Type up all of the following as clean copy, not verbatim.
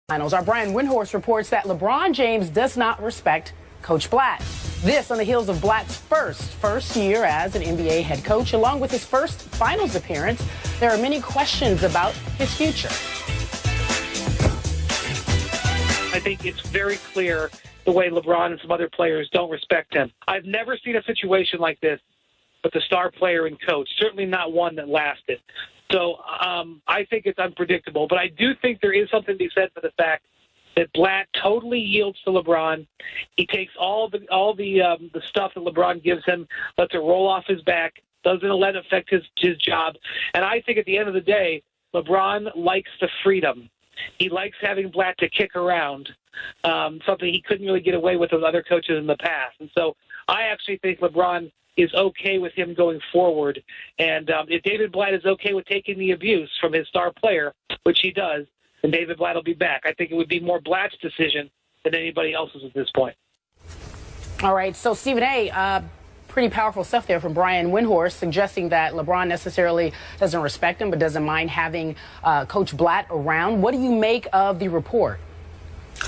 Finals. Our Brian Windhorst reports that LeBron James does not respect Coach Blatt. This on the heels of Blatt's first year as an NBA head coach, along with his first finals appearance. There are many questions about his future. I think it's very clear the way LeBron and some other players don't respect him. I've never seen a situation like this with the star player and coach, certainly not one that lasted. So I think it's unpredictable. But I do think there is something to be said for the fact that Blatt totally yields to LeBron. He takes all the stuff that LeBron gives him, lets it roll off his back, doesn't let it affect his job. And I think at the end of the day, LeBron likes the freedom. He likes having Blatt to kick around, something he couldn't really get away with other coaches in the past. And so I actually think LeBron is okay with him going forward. And if David Blatt is okay with taking the abuse from his star player, which he does, then David Blatt will be back. I think it would be more Blatt's decision than anybody else's at this point. All right, so Stephen A., pretty powerful stuff there from Brian Windhorst, suggesting that LeBron necessarily doesn't respect him but doesn't mind having Coach Blatt around. What do you make of the report?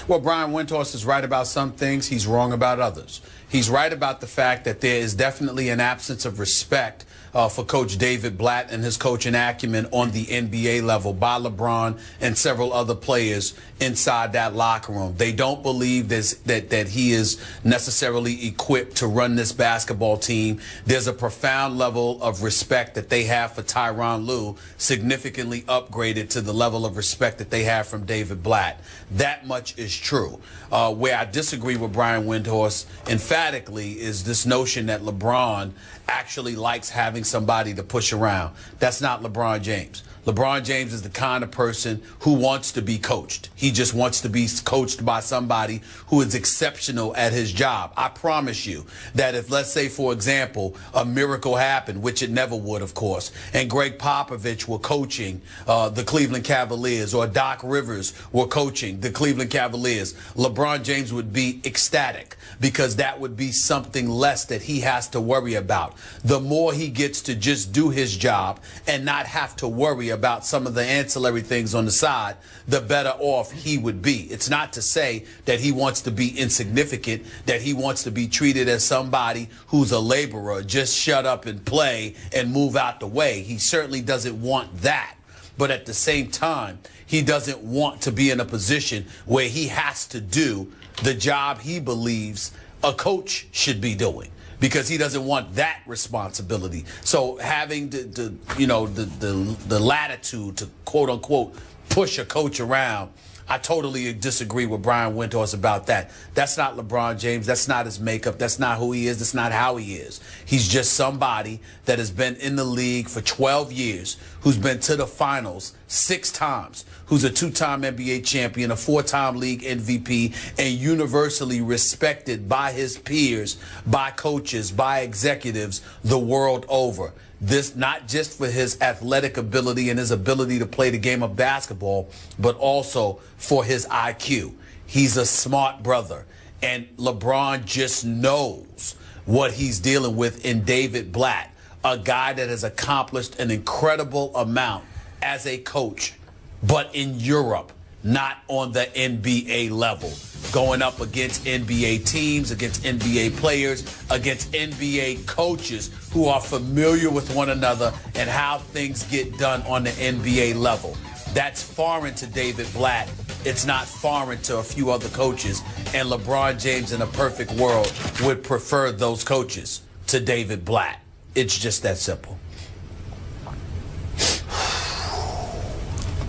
Well, Brian Windhorst is right about some things. He's wrong about others. He's right about the fact that there is definitely an absence of respect for Coach David Blatt and his coaching acumen on the NBA level by LeBron and several other players inside that locker room. They don't believe that he is necessarily equipped to run this basketball team. There's a profound level of respect that they have for Tyronn Lue, significantly upgraded to the level of respect that they have from David Blatt. That much is true. Where I disagree with Brian Windhorst emphatically is this notion that LeBron actually likes having somebody to push around. That's not LeBron James. LeBron James is the kind of person who wants to be coached. He just wants to be coached by somebody who is exceptional at his job. I promise you that if, let's say, for example, a miracle happened, which it never would, of course, and Greg Popovich were coaching the Cleveland Cavaliers, or Doc Rivers were coaching the Cleveland Cavaliers, LeBron James would be ecstatic, because that would be something less that he has to worry about. The more he gets to just do his job and not have to worry about some of the ancillary things on the side, the better off he would be. It's not to say that he wants to be insignificant, that he wants to be treated as somebody who's a laborer, just shut up and play and move out the way. He certainly doesn't want that. But at the same time, he doesn't want to be in a position where he has to do the job he believes a coach should be doing, because he doesn't want that responsibility. So having the latitude to, quote unquote, push a coach around, I totally disagree with Brian Windhorst about that. That's not LeBron James. That's not his makeup. That's not who he is. That's not how he is. He's just somebody that has been in the league for 12 years, who's been to the finals 6 times, who's a 2-time NBA champion, a 4-time league MVP, and universally respected by his peers, by coaches, by executives the world over. This not just for his athletic ability and his ability to play the game of basketball, but also for his IQ. He's a smart brother, and LeBron just knows what he's dealing with in David Blatt, a guy that has accomplished an incredible amount as a coach, but in Europe, not on the NBA level, going up against NBA teams, against NBA players, against NBA coaches who are familiar with one another and how things get done on the NBA level. That's foreign to David Blatt. It's not foreign to a few other coaches. And LeBron James, in a perfect world, would prefer those coaches to David Blatt. It's just that simple.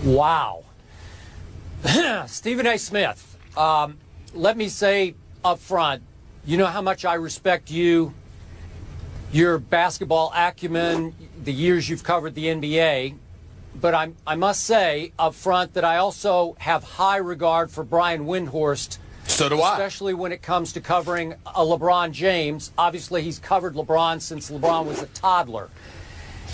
Wow. Stephen A. Smith, let me say up front, you know how much I respect you, your basketball acumen, the years you've covered the NBA, but I must say up front that I also have high regard for Brian Windhorst. So do I. Especially when it comes to covering a LeBron James. Obviously, he's covered LeBron since LeBron was a toddler.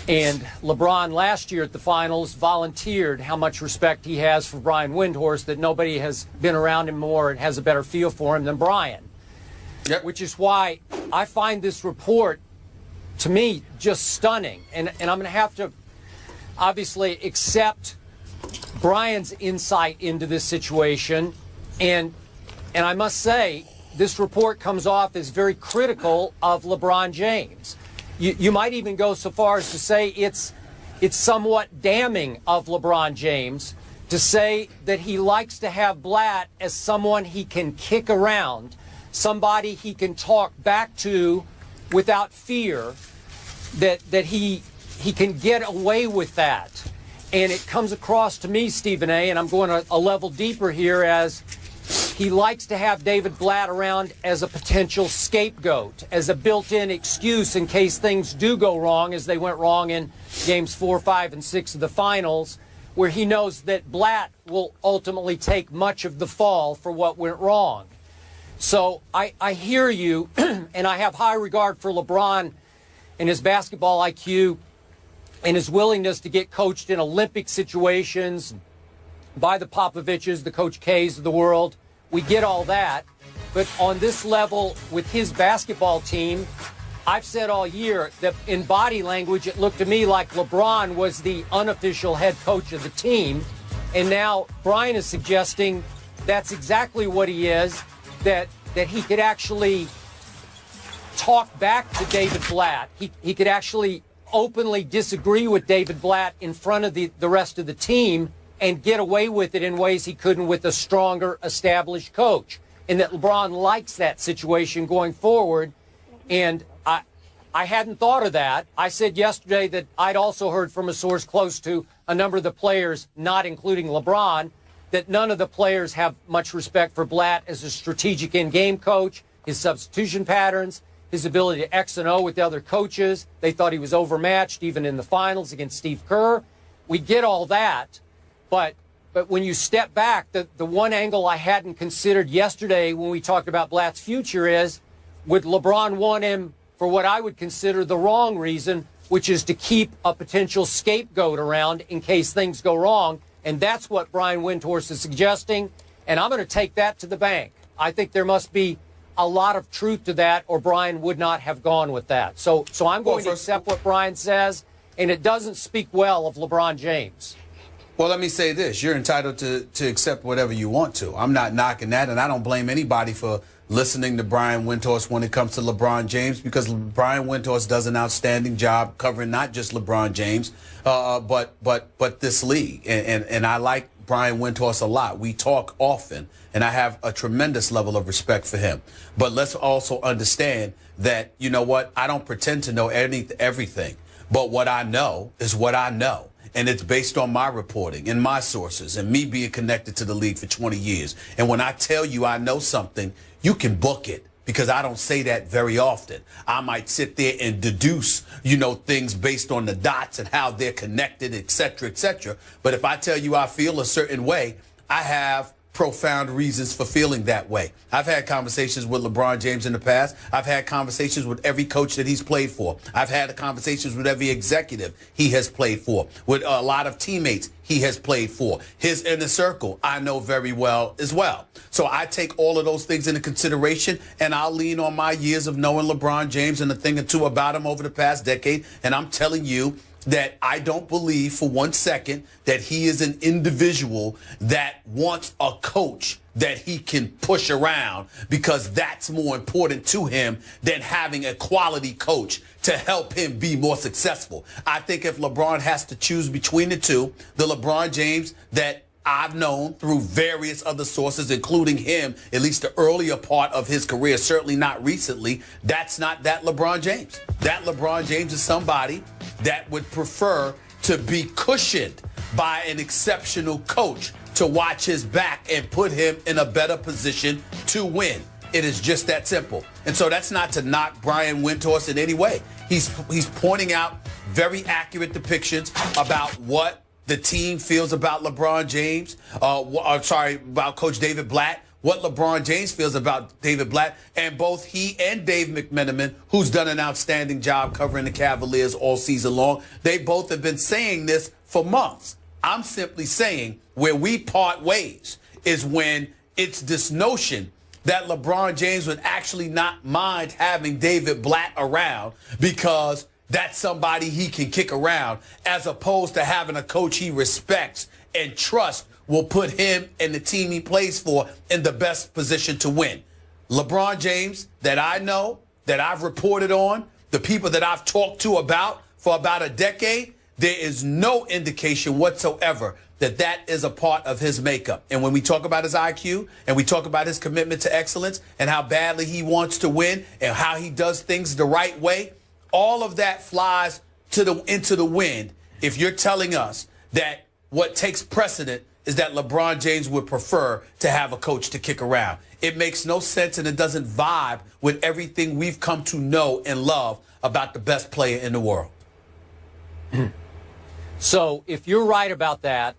And LeBron last year at the finals volunteered how much respect he has for Brian Windhorst, that nobody has been around him more and has a better feel for him than Brian. Yep. Which is why I find this report, to me, just stunning. And I'm going to have to obviously accept Brian's insight into this situation, and I must say, this report comes off as very critical of LeBron James. You might even go so far as to say it's somewhat damning of LeBron James to say that he likes to have Blatt as someone he can kick around, somebody he can talk back to without fear, that he can get away with that. And it comes across to me, Stephen A., and I'm going a level deeper here, as he likes to have David Blatt around as a potential scapegoat, as a built-in excuse in case things do go wrong, as they went wrong in games 4, 5, and 6 of the finals, where he knows that Blatt will ultimately take much of the fall for what went wrong. So I hear you, and I have high regard for LeBron and his basketball IQ and his willingness to get coached in Olympic situations by the Popoviches, the Coach K's of the world. We get all that. But on this level with his basketball team, I've said all year that in body language, it looked to me like LeBron was the unofficial head coach of the team. And now Brian is suggesting that's exactly what he is, that he could actually talk back to David Blatt. He could actually openly disagree with David Blatt in front of the rest of the team and get away with it in ways he couldn't with a stronger, established coach. And that LeBron likes that situation going forward. And I hadn't thought of that. I said yesterday that I'd also heard from a source close to a number of the players, not including LeBron, that none of the players have much respect for Blatt as a strategic in-game coach, his substitution patterns, his ability to X and O with the other coaches. They thought he was overmatched even in the finals against Steve Kerr. We get all that. But when you step back, the one angle I hadn't considered yesterday when we talked about Blatt's future is, would LeBron want him for what I would consider the wrong reason, which is to keep a potential scapegoat around in case things go wrong? And that's what Brian Windhorst is suggesting, and I'm going to take that to the bank. I think there must be a lot of truth to that, or Brian would not have gone with that. So I'm going to accept what Brian says, and it doesn't speak well of LeBron James. Well, let me say this. You're entitled to accept whatever you want to. I'm not knocking that, and I don't blame anybody for listening to Brian Windhorst when it comes to LeBron James, because Brian Windhorst does an outstanding job covering not just LeBron James, but this league. And I like Brian Windhorst a lot. We talk often, and I have a tremendous level of respect for him. But let's also understand that, you know what, I don't pretend to know everything. But what I know is what I know. And it's based on my reporting and my sources and me being connected to the league for 20 years. And when I tell you I know something, you can book it, because I don't say that very often. I might sit there and deduce, things based on the dots and how they're connected, et cetera, et cetera. But if I tell you I feel a certain way, I have profound reasons for feeling that way. I've had conversations with LeBron James in the past. I've had conversations with every coach that he's played for. I've had conversations with every executive he has played for, with a lot of teammates he has played for. His inner circle I know very well as well. So I take all of those things into consideration, and I'll lean on my years of knowing LeBron James and a thing or two about him over the past decade. And I'm telling you that I don't believe for 1 second that he is an individual that wants a coach that he can push around, because that's more important to him than having a quality coach to help him be more successful. I think if LeBron has to choose between the two, the LeBron James that I've known through various other sources, including him, at least the earlier part of his career, certainly not recently, that's not that LeBron James. That LeBron James is somebody that would prefer to be cushioned by an exceptional coach to watch his back and put him in a better position to win. It is just that simple. And so that's not to knock Brian Windhorst in any way. He's pointing out very accurate depictions about what the team feels about LeBron James, about Coach David Blatt, what LeBron James feels about David Blatt, and both he and Dave McMenamin, who's done an outstanding job covering the Cavaliers all season long, they both have been saying this for months. I'm simply saying where we part ways is when it's this notion that LeBron James would actually not mind having David Blatt around because that's somebody he can kick around, as opposed to having a coach he respects and trust will put him and the team he plays for in the best position to win. LeBron James, that I know, that I've reported on, the people that I've talked to about for about a decade, there is no indication whatsoever that that is a part of his makeup. And when we talk about his IQ and we talk about his commitment to excellence and how badly he wants to win and how he does things the right way, all of that flies into the wind if you're telling us that what takes precedent is that LeBron James would prefer to have a coach to kick around. It makes no sense, and it doesn't vibe with everything we've come to know and love about the best player in the world. So if you're right about that,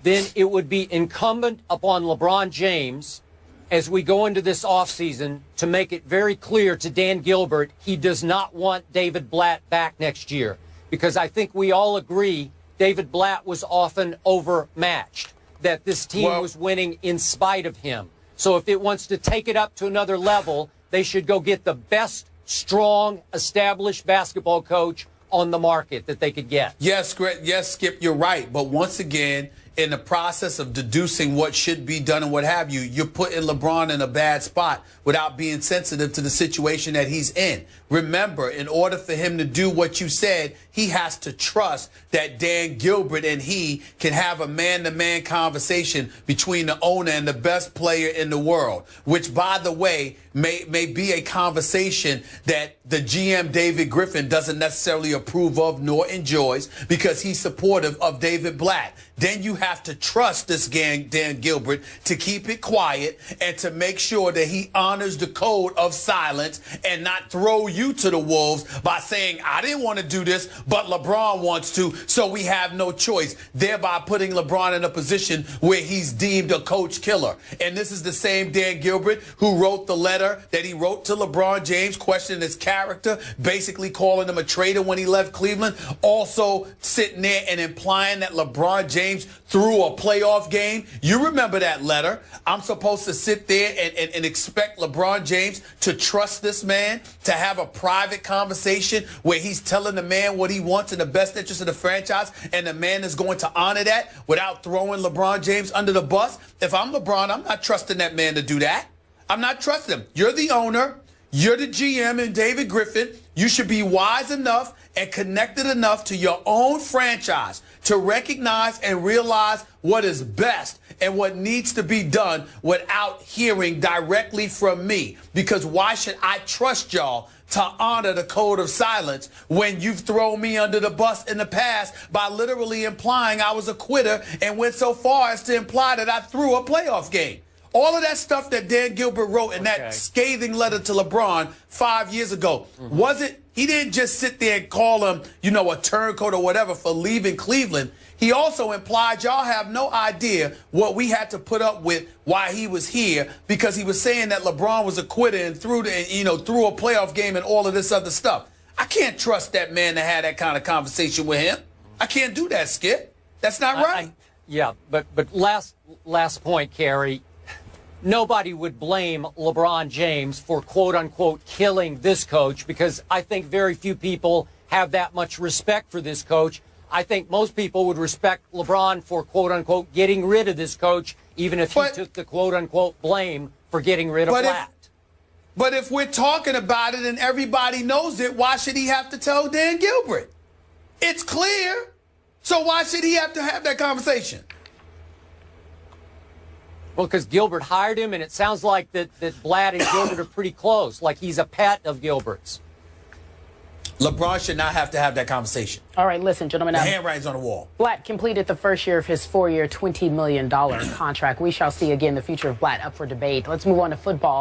then it would be incumbent upon LeBron James, as we go into this offseason, to make it very clear to Dan Gilbert he does not want David Blatt back next year. Because I think we all agree David Blatt was often overmatched, that this team was winning in spite of him. So if it wants to take it up to another level, they should go get the best, strong, established basketball coach on the market that they could get. Yes, Skip, you're right. But once again, in the process of deducing what should be done and what have you, you're putting LeBron in a bad spot without being sensitive to the situation that he's in. Remember, in order for him to do what you said, he has to trust that Dan Gilbert and he can have a man-to-man conversation between the owner and the best player in the world, which, by the way, may be a conversation that the GM David Griffin doesn't necessarily approve of nor enjoys because he's supportive of David Blatt. Then you have to trust this Dan Gilbert to keep it quiet and to make sure that he honors the code of silence and not throw you to the wolves by saying, I didn't want to do this, but LeBron wants to, so we have no choice, thereby putting LeBron in a position where he's deemed a coach killer. And this is the same Dan Gilbert who wrote the letter that he wrote to LeBron James, questioning his character, basically calling him a traitor when he left Cleveland, also sitting there and implying that LeBron James threw a playoff game. You remember that letter. I'm supposed to sit there and expect LeBron James to trust this man, to have a private conversation where he's telling the man what he wants in the best interest of the franchise, and the man is going to honor that without throwing LeBron James under the bus. If I'm LeBron, I'm not trusting that man to do that. I'm not trusting him. You're the owner. You're the GM and David Griffin. You should be wise enough and connected enough to your own franchise to recognize and realize what is best and what needs to be done without hearing directly from me. Because why should I trust y'all to honor the code of silence when you've thrown me under the bus in the past by literally implying I was a quitter and went so far as to imply that I threw a playoff game? All of that stuff that Dan Gilbert wrote in that scathing letter to LeBron 5 years ago, he didn't just sit there and call him, a turncoat or whatever for leaving Cleveland. He also implied y'all have no idea what we had to put up with while he was here, because he was saying that LeBron was a quitter and threw a playoff game and all of this other stuff. I can't trust that man to have that kind of conversation with him. I can't do that, Skip. That's not right. But last point, Kerry. Nobody would blame LeBron James for, quote-unquote, killing this coach, because I think very few people have that much respect for this coach. I think most people would respect LeBron for, quote-unquote, getting rid of this coach, even if he took the, quote-unquote, blame for getting rid of Blatt. But if we're talking about it and everybody knows it, why should he have to tell Dan Gilbert? It's clear. So why should he have to have that conversation? Well, because Gilbert hired him, and it sounds like that Blatt and Gilbert are pretty close, like he's a pet of Gilbert's. LeBron should not have to have that conversation. All right, listen, gentlemen. The handwriting's on the wall. Blatt completed the first year of his 4-year, $20 million contract. We shall see again the future of Blatt up for debate. Let's move on to football.